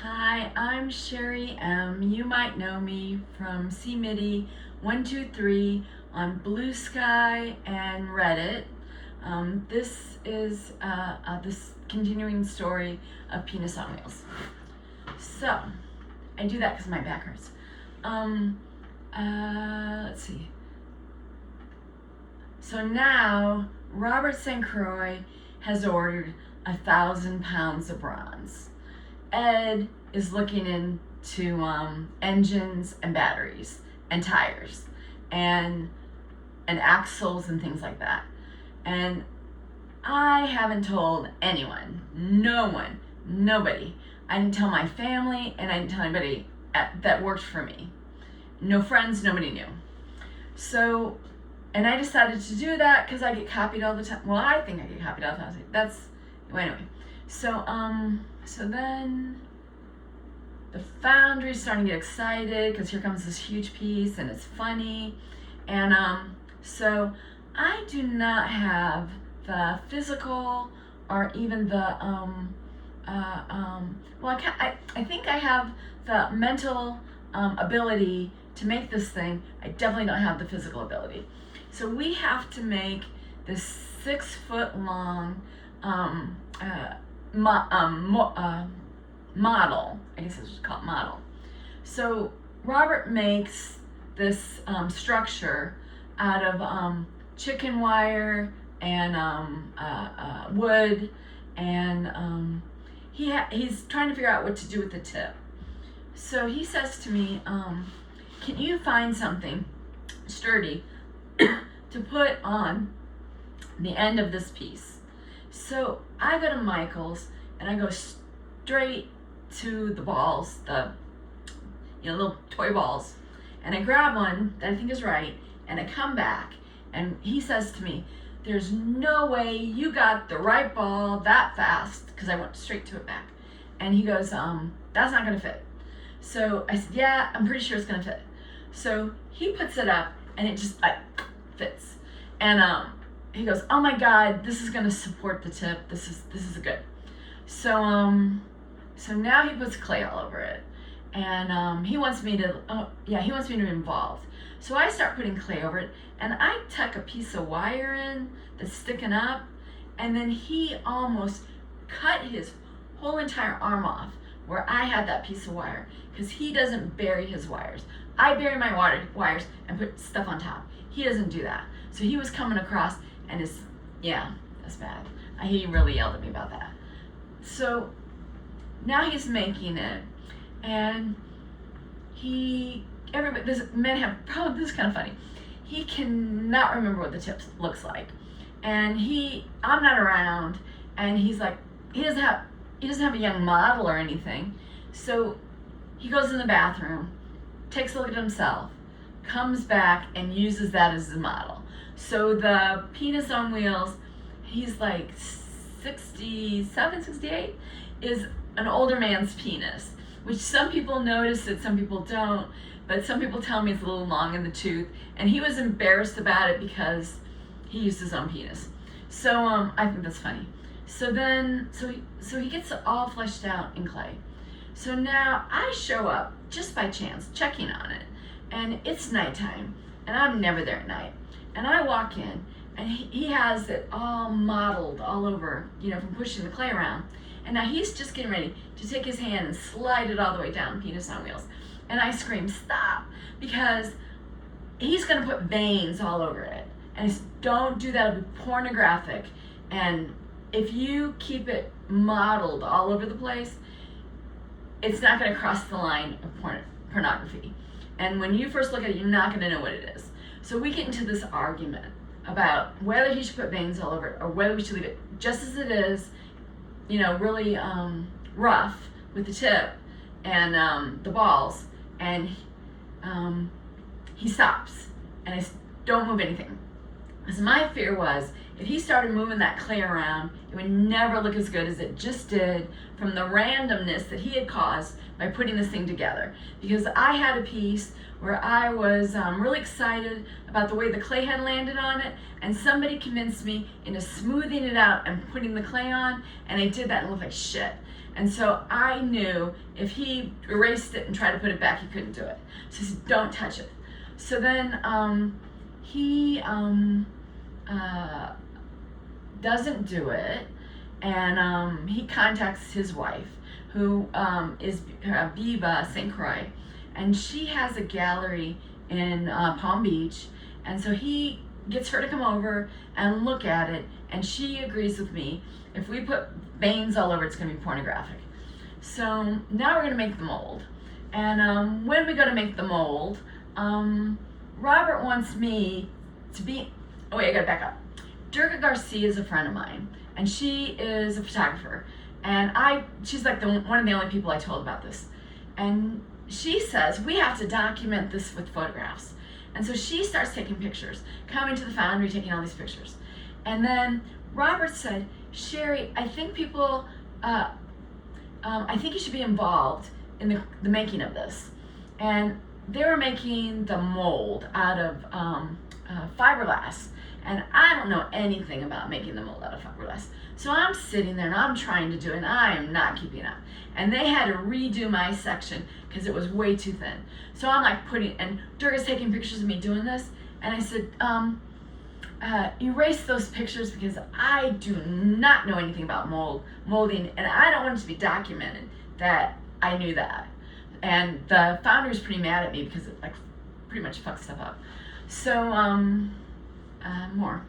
Hi, I'm Cheri. You might know me from Cmitty123 on Blue Sky and Reddit. This is this continuing story of Penis on Wheels. So, I do that because my back hurts. Let's see. So now, Robert St. Croix has ordered 1,000 pounds of bronze. Ed is looking into engines and batteries and tires and axles and things like that. And I haven't told anyone, no one, nobody. I didn't tell my family, and I didn't tell anybody that worked for me. No friends, nobody knew. So, and I decided to do that because I get copied all the time. Well, I think I get copied all the time. Well, anyway. So then the foundry's starting to get excited because here comes this huge piece and it's funny. And so I do not have the physical or even the, I think I have the mental ability to make this thing. I definitely don't have the physical ability. So we have to make this 6 foot long model. I guess it's called model. So Robert makes this structure out of chicken wire and wood, and he's trying to figure out what to do with the tip. So he says to me, can you find something sturdy to put on the end of this piece? So I go to Michael's and I go straight to the balls, the little toy balls, and I grab one that I think is right, and I come back and he says to me, there's no way you got the right ball that fast, because I went straight to it back. And he goes, that's not gonna fit. So I said, yeah, I'm pretty sure it's gonna fit. So he puts it up and it just fits. And he goes, oh my God, this is gonna support the tip. This is good. So so now he puts clay all over it, and he wants me to be involved. So I start putting clay over it, and I tuck a piece of wire in that's sticking up, and then he almost cut his whole entire arm off where I had that piece of wire, because he doesn't bury his wires. I bury my wires and put stuff on top. He doesn't do that. So he was coming across, and that's bad. He really yelled at me about that. So now he's making it, and this is kind of funny. He cannot remember what the tip looks like, and I'm not around, and he's like, he doesn't have a young model or anything. So he goes in the bathroom, takes a look at himself, comes back and uses that as his model. So the penis on wheels, he's like 67, 68, is an older man's penis, which some people notice it, some people don't, but some people tell me it's a little long in the tooth, and he was embarrassed about it because he used his own penis. So I think that's funny. So he gets it all fleshed out in clay. So now I show up just by chance, checking on it, and it's nighttime, and I'm never there at night. And I walk in, and he has it all modeled all over, from pushing the clay around. And now he's just getting ready to take his hand and slide it all the way down Penis on Wheels. And I scream, stop, because he's gonna put veins all over it. And I said, don't do that, it'll be pornographic. And if you keep it modeled all over the place, it's not gonna cross the line of pornography. And when you first look at it, you're not gonna know what it is. So we get into this argument about whether he should put veins all over it or whether we should leave it just as it is, really rough with the tip and the balls. And he stops, and I said, don't move anything. Because my fear was, if he started moving that clay around, it would never look as good as it just did from the randomness that he had caused by putting this thing together. Because I had a piece where I was really excited about the way the clay had landed on it, and somebody convinced me into smoothing it out and putting the clay on, and I did that and it looked like shit. And so I knew if he erased it and tried to put it back, he couldn't do it. So he said, don't touch it. So then he doesn't do it, and he contacts his wife, who is Viva St. Croix, and she has a gallery in Palm Beach, and so he gets her to come over and look at it, and she agrees with me. If we put veins all over, it's going to be pornographic. So now we're going to make the mold, and when we go to make the mold, Robert wants me to be, oh wait, I gotta back up. Durga Garcia is a friend of mine, and she is a photographer, and she's like one of the only people I told about this. And she says, we have to document this with photographs. And so she starts taking pictures, coming to the foundry, taking all these pictures. And then Robert said, Cheri, I think people, I think you should be involved in the making of this. And they were making the mold out of fiberglass, and I don't know anything about making the mold out of fiberglass. So I'm sitting there and I'm trying to do it, and I am not keeping up. And they had to redo my section because it was way too thin. So I'm like and Durga's taking pictures of me doing this, and I said, erase those pictures because I do not know anything about molding, and I don't want it to be documented that I knew that. And the founder's pretty mad at me because it like pretty much fucks stuff up. So more.